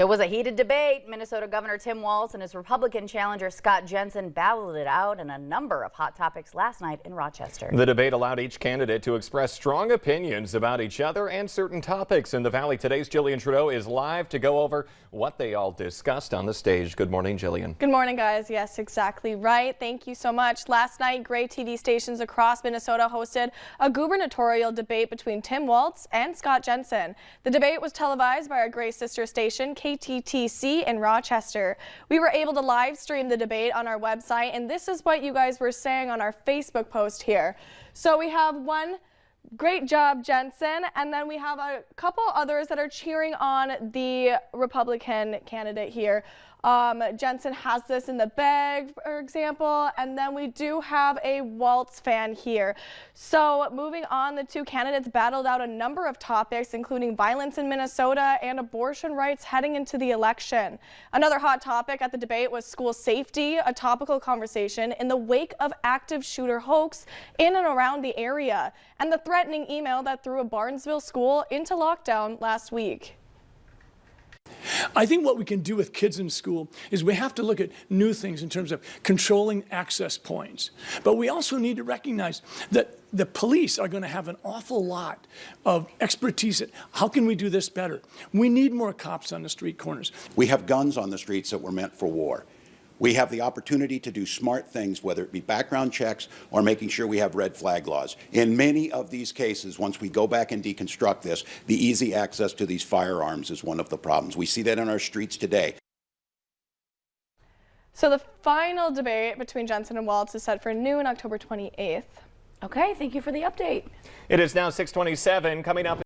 It was a heated debate. Minnesota Governor Tim Walz and his Republican challenger Scott Jensen battled it out in a number of hot topics last night in Rochester. The debate allowed each candidate to express strong opinions about each other and certain topics. In the Valley, today's Jillian Trudeau is live to go over what they all discussed on the stage. Good morning, Jillian. Good morning, guys. Yes, exactly right. Thank you so much. Last night, Gray TV stations across Minnesota hosted a gubernatorial debate between Tim Walz and Scott Jensen. The debate was televised by our Gray sister station, KTTC in Rochester. We were able to live stream the debate on our website, and this is what you guys were saying on our Facebook post here. So we have one great job, Jensen, and then we have a couple others that are cheering on the Republican candidate here. Jensen has this in the bag, for example, and then we do have a Walz fan here. So moving on, the two candidates battled out a number of topics, including violence in Minnesota and abortion rights heading into the election. Another hot topic at the debate was school safety, a topical conversation in the wake of active shooter hoax in and around the area, and the threatening email that threw a Barnesville school into lockdown last week. I think what we can do with kids in school is we have to look at new things in terms of controlling access points. But we also need to recognize that the police are going to have an awful lot of expertise at how can we do this better. We need more cops on the street corners. We have guns on the streets that were meant for war. We have the opportunity to do smart things, whether it be background checks or making sure we have red flag laws. In many of these cases, once we go back and deconstruct this, the easy access to these firearms is one of the problems. We see that in our streets today. So the final debate between Jensen and Walz is set for noon, October 28th. Okay, thank you for the update. It is now 6:27. Coming up.